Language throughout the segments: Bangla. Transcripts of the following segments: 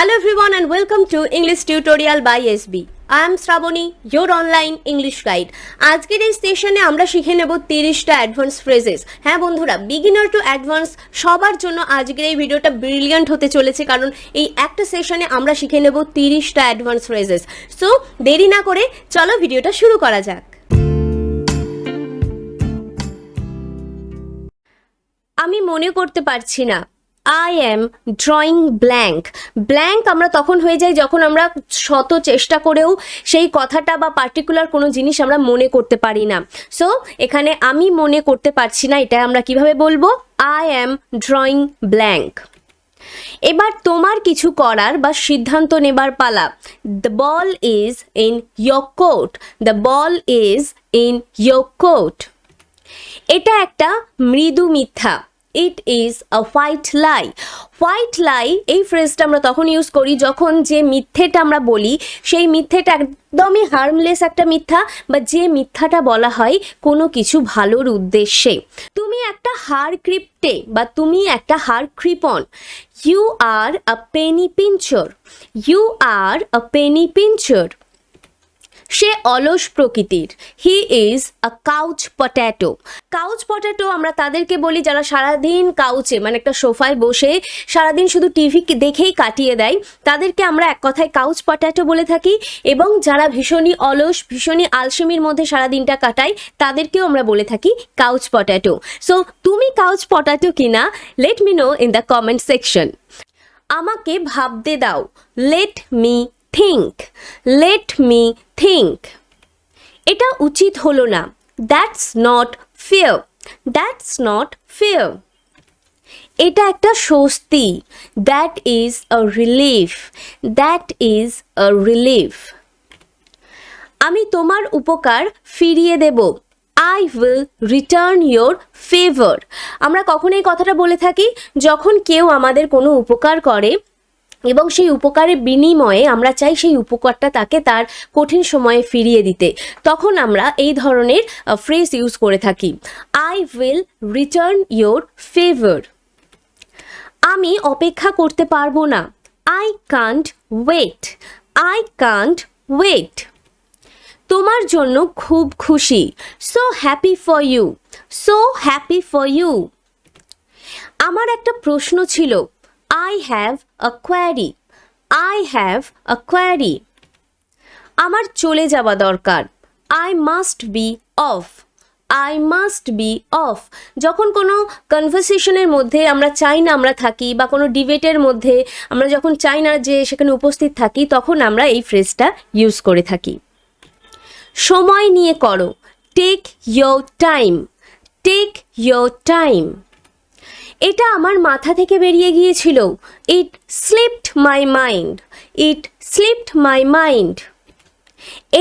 Hello everyone and welcome to English Tutorial by SB. I am Shravani, your online English guide. আজকের এই সেশনে আমরা শিখে নেব 30টা অ্যাডভান্স ফ্রেজেস। হ্যাঁ বন্ধুরা, বিগিনার টু অ্যাডভান্স সবার জন্য আজকের এই ভিডিওটা ব্রিলিয়ান্ট হতে চলেছে, কারণ এই একটা সেশনে আমরা শিখে নেব 30টা অ্যাডভান্স ফ্রেজেস। সো দেরি না করে চলো ভিডিওটা শুরু করা যাক। আমি মনে করতে পারছি না। I am drawing blank. Blank আমরা তখন হয়ে যাই যখন আমরা শত চেষ্টা করেও সেই কথাটা বা পার্টিকুলার কোনো জিনিস আমরা মনে করতে পারি না। সো এখানে আমি মনে করতে পারছি না, এটা আমরা কিভাবে বলবো? I am drawing blank. এবার তোমার কিছু করার বা সিদ্ধান্ত নেবার পালা। The ball is in your court. The ball is in your court. এটা একটা মৃদু মিথ্যা। It is a white lie. White লাই এই ফ্রেজটা আমরা তখন ইউজ করি যখন যে মিথ্যেটা আমরা বলি সেই মিথ্যেটা একদমই হার্মলেস একটা মিথ্যা, বা যে মিথ্যাটা বলা হয় কোনো কিছু ভালোর উদ্দেশ্যে। তুমি একটা হাড় ক্রিপ্টে বা তুমি একটা হাড় কৃপণ। You are a penny pincher. You are a penny pincher. সে অলস প্রকৃতির। He is a couch potato. Couch potato আমরা তাদেরকে বলি যারা সারাদিন কাউচে মানে একটা সোফায় বসে সারাদিন শুধু টিভি দেখেই কাটিয়ে দেয়, তাদেরকে আমরা এক কথায় কাউচ পট্যাটো বলে থাকি। এবং যারা ভীষণই অলস, ভীষণই আলসেমির মধ্যে সারাদিনটা কাটায়, তাদেরকেও আমরা বলে থাকি কাউচ পট্যাটো। সো তুমি কাউচ পট্যাটো কিনা, let me no in the comment section. আমাকে ভাবতে দাও। Let me think. Let me think. এটা উচিত হলো না। That's not fair. That's not fair. এটা একটা স্বস্তি। That is a relief. That is a relief. আমি তোমার উপকার ফিরিয়ে দেব। I will return your favor. আমরা কখন এই কথাটা বলে থাকি? যখন কেউ আমাদের কোনো উপকার করে এবং সেই উপকারের বিনিময়ে আমরা চাই সেই উপকারটা তাকে তার কঠিন সময়ে ফিরিয়ে দিতে, তখন আমরা এই ধরনের ফ্রেজ ইউজ করে থাকি। I will return your favour. আমি অপেক্ষা করতে পারবো না। I can't wait. I can't wait. তোমার জন্য খুব খুশি। So happy for you. So happy for you. আমার একটা প্রশ্ন ছিল। I have a query. I have a query. আমার চলে যাওয়া দরকার। I must be off. I must be off. যখন কোনো কনভারসেশনের মধ্যে আমরা চাই না আমরা থাকি, বা কোনো ডিবেটের মধ্যে আমরা যখন চাই না যে সেখানে উপস্থিত থাকি, তখন আমরা এই ফ্রেজটা ইউজ করে থাকি। সময় নিয়ে করো। Take your time. Take your time. এটা আমার মাথা থেকে বেরিয়ে গিয়েছিল। It slipped my mind. It slipped my mind.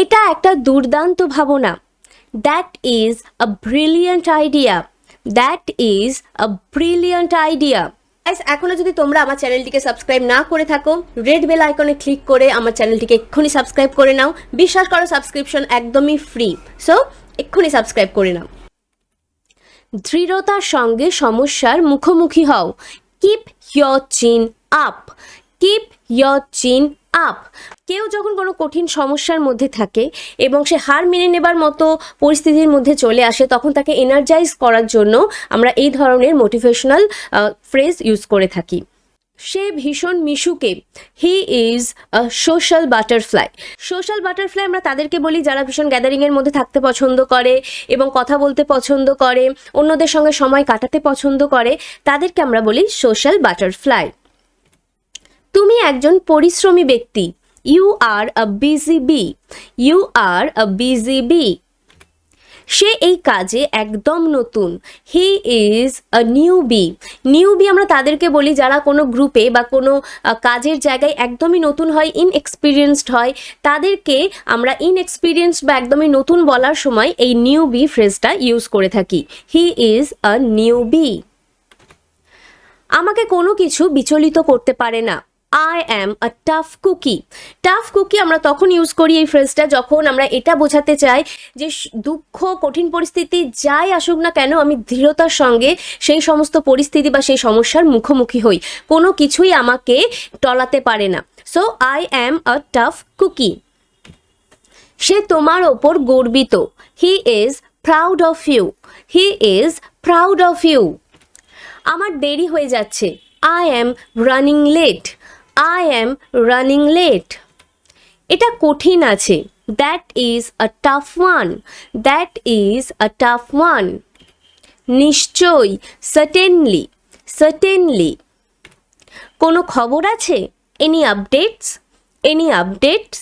এটা একটা দুর্দান্ত ভাবনা। That is a brilliant idea. That is a brilliant idea. এখনও যদি তোমরা আমার চ্যানেলটিকে সাবস্ক্রাইব না করে থাকো, রেড বেল আইকনে ক্লিক করে আমার চ্যানেলটিকে এক্ষুনি সাবস্ক্রাইব করে নাও। বিশ্বাস করো, সাবস্ক্রিপশন একদমই ফ্রি। সো এক্ষুনি সাবস্ক্রাইব করে নাও। দৃঢ়তার সঙ্গে সমস্যার মুখোমুখি হও। কিপ ইয়োর চিন আপ. কিপ ইয়োর চিন আপ। কেউ যখন কোনো কঠিন সমস্যার মধ্যে থাকে এবং সে হার মেনে নেবার মতো পরিস্থিতির মধ্যে চলে আসে, তখন তাকে এনার্জাইজ করার জন্য আমরা এই ধরনের মোটিভেশনাল ফ্রেজ ইউজ করে থাকি। সে ভীষণ মিশুকে। He is a social butterfly. Social butterfly আমরা তাদেরকে বলি যারা ভীষণ গ্যাদারিংয়ের মধ্যে থাকতে পছন্দ করে এবং কথা বলতে পছন্দ করে, অন্যদের সঙ্গে সময় কাটাতে পছন্দ করে, তাদেরকে আমরা বলি সোশ্যাল বাটারফ্লাই। তুমি একজন পরিশ্রমী ব্যক্তি। You are a busy bee. You are a busy bee. সে এই কাজে একদম নতুন। He is a newbie. Newbie আমরা তাদেরকে বলি যারা কোনো গ্রুপে বা কোনো কাজের জায়গায় একদমই নতুন হয়, ইনএক্সপিরিয়েন্সড হয়, তাদেরকে আমরা ইনএক্সপিরিয়েন্সড বা একদমই নতুন বলার সময় এই নিউবি ফ্রেজটা ইউজ করে থাকি। He is a newbie. আমাকে কোনো কিছু বিচলিত করতে পারে না। I am a tough cookie. Tough cookie আমরা তখন ইউজ করি এই ফ্রেজটা যখন আমরা এটা বোঝাতে চাই যে দুঃখ, কঠিন পরিস্থিতি যাই আসুক না কেন আমি দৃঢ়তার সঙ্গে সেই সমস্ত পরিস্থিতি বা সেই সমস্যার মুখোমুখি হই, কোনো কিছুই আমাকে টলাতে পারে না। So I am a tough cookie. সে তোমার ওপর গর্বিত। He is proud of you. He is proud of you. আমার দেরি হয়ে যাচ্ছে। I am running late. I am running late. এটা কঠিন আছে। That is a tough one. That is a tough one. নিশ্চয়ই, সার্টেনলি। সার্টেনলি। কোনো খবর আছে? Any updates? Any updates?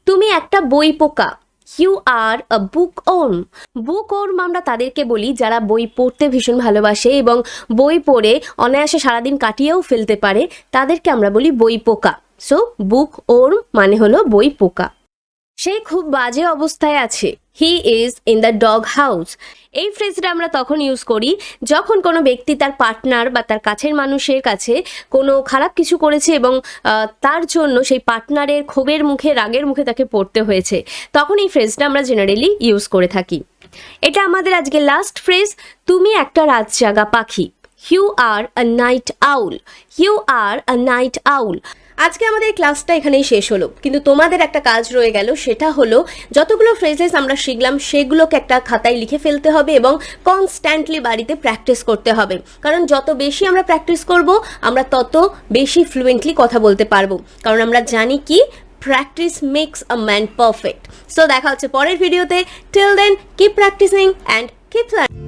তুমি একটা বই পোকা। You are a bookworm. Book warm আমরা তাদেরকে বলি যারা বই পড়তে ভীষণ ভালোবাসে এবং বই পড়ে অনায়াসে সারাদিন কাটিয়েও ফেলতে পারে, তাদেরকে আমরা বলি বই পোকা। সো বুক ওর্ম মানে হলো বই পোকা। সে খুব বাজে অবস্থায় আছে। He is in the dog house. এই ফ্রেজটা আমরা তখন ইউজ করি যখন কোনো ব্যক্তি তার পার্টনার বা তার কাছের মানুষের কাছে কোনো খারাপ কিছু করেছে এবং তার জন্য সেই পার্টনারের ক্ষোভের মুখে, রাগের মুখে তাকে পড়তে হয়েছে, তখন এই ফ্রেজটা আমরা জেনারেলি ইউজ করে থাকি। এটা আমাদের আজকে লাস্ট ফ্রেজ। তুমি একটা রাত জাগা পাখি। You are a night owl. You are a night owl. আজকে আমাদের ক্লাসটা এখানেই শেষ হলো, কিন্তু তোমাদের একটা কাজ রয়ে গেল, সেটা হলো যতগুলো ফ্রেজেস আমরা শিখলাম সেগুলোকে একটা খাতায় লিখে ফেলতে হবে এবং কনস্ট্যান্টলি বাড়িতে প্র্যাকটিস করতে হবে। কারণ যত বেশি আমরা প্র্যাকটিস করব আমরা তত বেশি ফ্লুয়েন্টলি কথা বলতে পারবো, কারণ আমরা জানি কি practice makes a man perfect. So দেখা হচ্ছে পরের ভিডিওতে। Till then keep practising and keep learning.